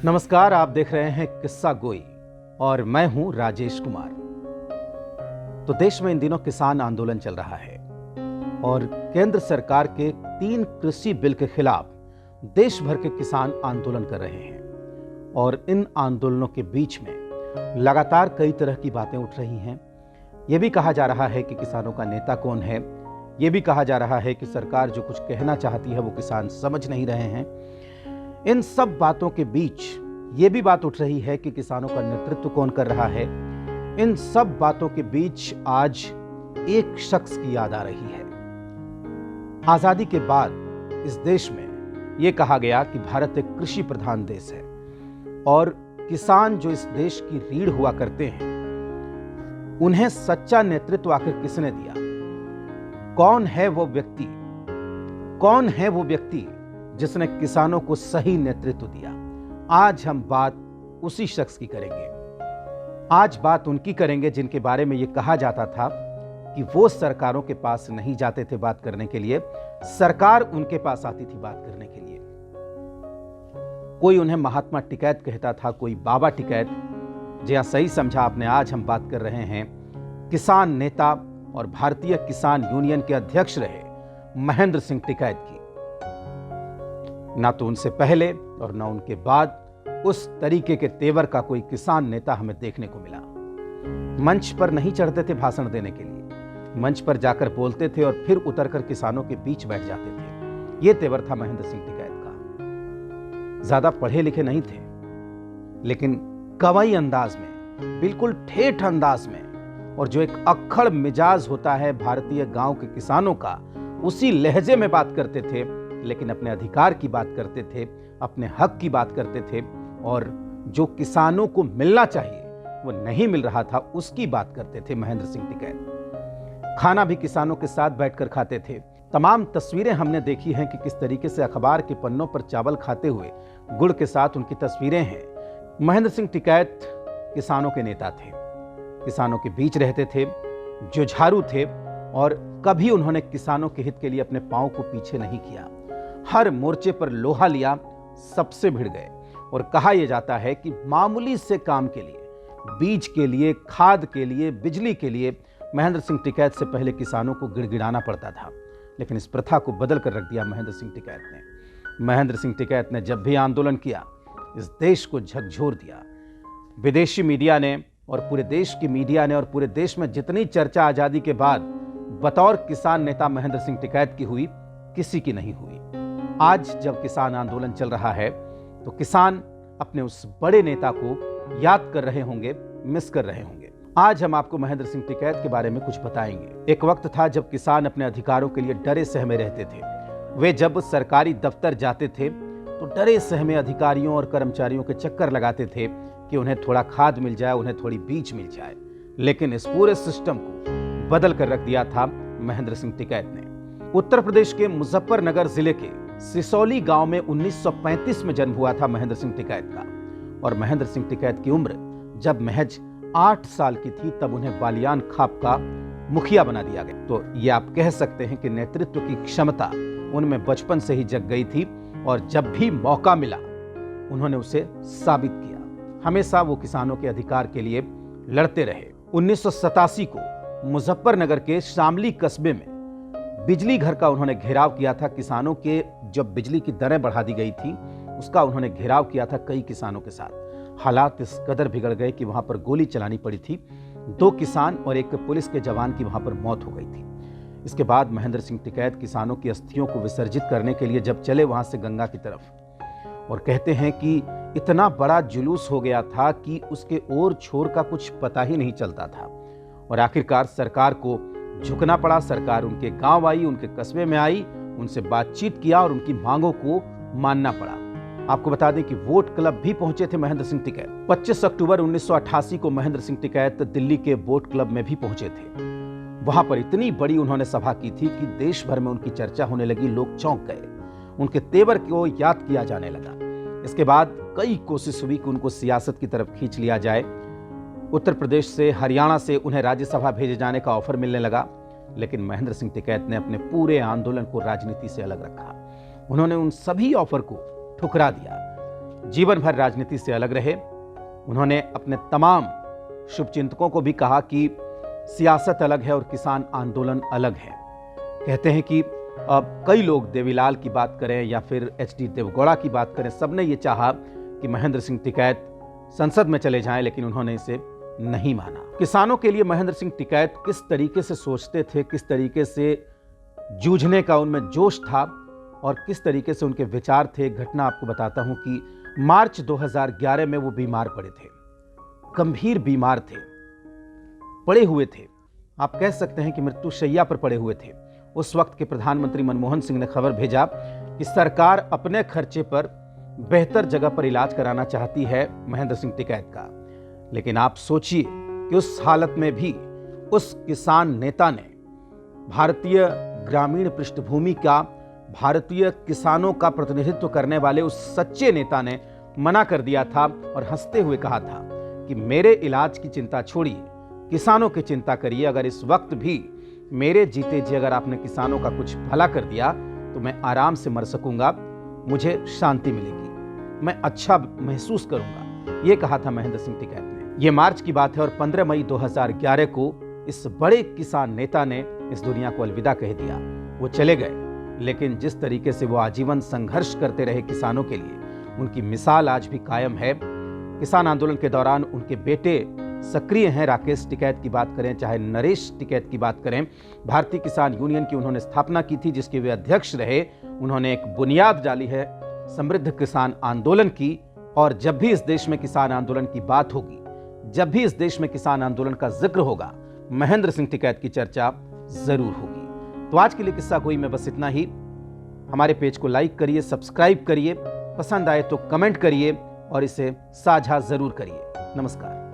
नमस्कार, आप देख रहे हैं किस्सा गोई और मैं हूं राजेश कुमार। तो देश में इन दिनों किसान आंदोलन चल रहा है और केंद्र सरकार के 3 कृषि बिल के खिलाफ देश भर के किसान आंदोलन कर रहे हैं। और इन आंदोलनों के बीच में लगातार कई तरह की बातें उठ रही हैं। यह भी कहा जा रहा है कि किसानों का नेता कौन है, यह भी कहा जा रहा है कि सरकार जो कुछ कहना चाहती है वो किसान समझ नहीं रहे हैं। इन सब बातों के बीच ये भी बात उठ रही है कि किसानों का नेतृत्व कौन कर रहा है। इन सब बातों के बीच आज एक शख्स की याद आ रही है। आजादी के बाद इस देश में यह कहा गया कि भारत एक कृषि प्रधान देश है और किसान जो इस देश की रीढ़ हुआ करते हैं, उन्हें सच्चा नेतृत्व आखिर किसने दिया? कौन है वो व्यक्ति? कौन है वो व्यक्ति जिसने किसानों को सही नेतृत्व दिया? आज हम बात उसी शख्स की करेंगे। आज बात उनकी करेंगे जिनके बारे में यह कहा जाता था कि वो सरकारों के पास नहीं जाते थे बात करने के लिए, सरकार उनके पास आती थी बात करने के लिए। कोई उन्हें महात्मा टिकैत कहता था, कोई बाबा टिकैत। जी हां, सही समझा आपने। आज हम बात कर रहे हैं किसान नेता और भारतीय किसान यूनियन के अध्यक्ष रहे महेंद्र सिंह टिकैत की। ना तो उनसे पहले और ना उनके बाद उस तरीके के तेवर का कोई किसान नेता हमें देखने को मिला। मंच पर नहीं चढ़ते थे भाषण देने के लिए, मंच पर जाकर बोलते थे और फिर उतरकर किसानों के बीच बैठ जाते थे। यह तेवर था महेंद्र सिंह टिकैत का। ज्यादा पढ़े लिखे नहीं थे, लेकिन कवई अंदाज में, बिल्कुल ठेठ अंदाज में, और जो एक अक्खड़ मिजाज होता है भारतीय गांव के किसानों का, उसी लहजे में बात करते थे। लेकिन अपने अधिकार की बात करते थे, अपने हक की बात करते थे, और जो किसानों को मिलना चाहिए वो नहीं मिल रहा था उसकी बात करते थे महेंद्र सिंह टिकैत। खाना भी किसानों के साथ बैठकर खाते थे। तमाम तस्वीरें हमने देखी हैं कि किस तरीके से अखबार के पन्नों पर चावल खाते हुए गुड़ के साथ उनकी तस्वीरें हैं। महेंद्र सिंह टिकैत किसानों के नेता थे, किसानों के बीच रहते थे, जुझारू थे, और कभी उन्होंने किसानों के हित के लिए अपने पांव को पीछे नहीं किया। हर मोर्चे पर लोहा लिया, सबसे भिड़ गए। और कहा यह जाता है कि मामूली से काम के लिए, बीज के लिए, खाद के लिए, बिजली के लिए महेंद्र सिंह टिकैत से पहले किसानों को गिड़गिड़ाना पड़ता था। लेकिन इस प्रथा को बदल कर रख दिया महेंद्र सिंह टिकैत ने। महेंद्र सिंह टिकैत ने जब भी आंदोलन किया, इस देश को झकझोर दिया। विदेशी मीडिया ने और पूरे देश की मीडिया ने और पूरे देश में जितनी चर्चा आजादी के बाद बतौर किसान नेता महेंद्र सिंह टिकैत की हुई, किसी की नहीं हुई। आज जब किसान आंदोलन चल रहा है तो किसान अपने उस बड़े नेता को याद कर रहे होंगे, मिस कर रहे होंगे। आज हम आपको महेंद्र सिंह टिकैत के बारे में कुछ बताएंगे। एक वक्त था जब किसान अपने अधिकारों के लिए डरे सहमे रहते थे। वे जब सरकारी दफ्तर जाते थे तो डरे सहमे अधिकारियों और कर्मचारियों के चक्कर लगाते थे कि उन्हें थोड़ा खाद मिल जाए, उन्हें थोड़ी बीज मिल जाए। लेकिन इस पूरे सिस्टम को बदल कर रख दिया था महेंद्र सिंह टिकैत ने। उत्तर प्रदेश के मुजफ्फरनगर जिले के सिसौली गांव में 1935 में जन्म हुआ था महेंद्र सिंह टिकैत का। और महेंद्र सिंह टिकैत की उम्र जब महज 8 साल की थी तब उन्हें बालियान खाप का मुखिया बना दिया गया। तो ये आप कह सकते हैं कि नेतृत्व की क्षमता उनमें बचपन से ही जग गई थी, और जब भी मौका मिला उन्होंने उसे साबित किया। हमेशा वो किसानों के अधिकार के लिए लड़ते रहे। 1987 को मुजफ्फरनगर के शामली कस्बे में बिजली घर का उन्होंने घेराव किया था। किसानों के जब बिजली की दरें बढ़ा दी गई थी, उसका उन्होंने घेराव किया था कई किसानों के साथ। हालात इस कदर बिगड़ गए कि वहां पर गोली चलानी पड़ी थी। 2 किसान और एक पुलिस के जवान की वहां पर मौत हो गई थी। इसके बाद महेंद्र सिंह टिकैत किसानों की अस्थियों को विसर्जित करने के लिए जब चले वहां से गंगा की तरफ, और कहते हैं कि इतना बड़ा जुलूस हो गया था कि उसके ओर छोर का कुछ पता ही नहीं चलता था। और आखिरकार सरकार को झुकना पड़ा। सरकार उनके गांव आई, उनके कस्बे में आई, उनसे बातचीत किया और उनकी मांगों को मानना पड़ा। आपको बता दें कि वोट क्लब भी पहुंचे थे महेंद्र सिंह टिकैत। 25 अक्टूबर 1988 को महेंद्र सिंह टिकैत दिल्ली के वोट क्लब में भी पहुंचे थे। वहां पर इतनी बड़ी उन्होंने सभा की थी कि देश भर में उनकी चर्चा होने लगी। लोग चौंक गए, उनके तेवर को याद किया जाने लगा। इसके बाद कई कोशिश हुई कि उनको सियासत की तरफ खींच लिया जाए। उत्तर प्रदेश से, हरियाणा से उन्हें राज्यसभा भेजे जाने का ऑफर मिलने लगा। लेकिन महेंद्र सिंह टिकैत ने अपने पूरे आंदोलन को राजनीति से अलग रखा। उन्होंने उन सभी ऑफर को ठुकरा दिया। जीवन भर राजनीति से अलग रहे। उन्होंने अपने तमाम शुभचिंतकों को भी कहा कि सियासत अलग है और किसान आंदोलन अलग है। कहते हैं कि कई लोग देवीलाल की बात करें या फिर एच.डी. देवगौड़ा की बात करें, सबने ये चाहा कि महेंद्र सिंह टिकैत संसद में चले जाएं, लेकिन उन्होंने इसे नहीं माना। किसानों के लिए महेंद्र सिंह टिकैत किस तरीके से सोचते थे, किस तरीके से जूझने का उनमें जोश था और किस तरीके से उनके विचार थे, घटना आपको बताता हूं कि मार्च 2011 में वो बीमार पड़े थे, गंभीर बीमार थे, पड़े हुए थे। आप कह सकते हैं कि मृत्युशैया पर पड़े हुए थे। उस वक्त के प्रधानमंत्री मनमोहन सिंह ने खबर भेजा कि सरकार अपने खर्चे पर बेहतर जगह पर इलाज कराना चाहती है महेंद्र सिंह टिकैत का। लेकिन आप सोचिए कि उस हालत में भी उस किसान नेता ने, भारतीय ग्रामीण पृष्ठभूमि का, भारतीय किसानों का प्रतिनिधित्व करने वाले उस सच्चे नेता ने मना कर दिया था और हंसते हुए कहा था कि मेरे इलाज की चिंता छोड़िए, किसानों की चिंता करिए। अगर इस वक्त भी मेरे जीते जी अगर आपने किसानों का कुछ भला कर दिया तो मैं आराम से मर सकूंगा, मुझे शांति मिलेगी, मैं अच्छा महसूस करूंगा, ये कहा था महेंद्र सिंह टिकैत ने। ये मार्च की बात है और 15 मई 2011 को इस बड़े किसान नेता ने इस दुनिया को अलविदा कह दिया। वो चले गए, लेकिन जिस तरीके से वो आजीवन संघर्ष करते रहे किसानों के लिए, उनकी मिसाल आज भी कायम है। किसान आंदोलन के दौरान उनके बेटे सक्रिय हैं। राकेश टिकैत की बात करें, चाहे नरेश टिकैत की बात करें, भारतीय किसान यूनियन की उन्होंने स्थापना की थी, जिसके वे अध्यक्ष रहे। उन्होंने एक बुनियाद डाली है समृद्ध किसान आंदोलन की। और जब भी इस देश में किसान आंदोलन की बात होगी, जब भी इस देश में किसान आंदोलन का जिक्र होगा, महेंद्र सिंह टिकैत की चर्चा जरूर होगी। तो आज के लिए किस्सा गोई में बस इतना ही। हमारे पेज को लाइक करिए, सब्सक्राइब करिए, पसंद आए तो कमेंट करिए और इसे साझा जरूर करिए। नमस्कार।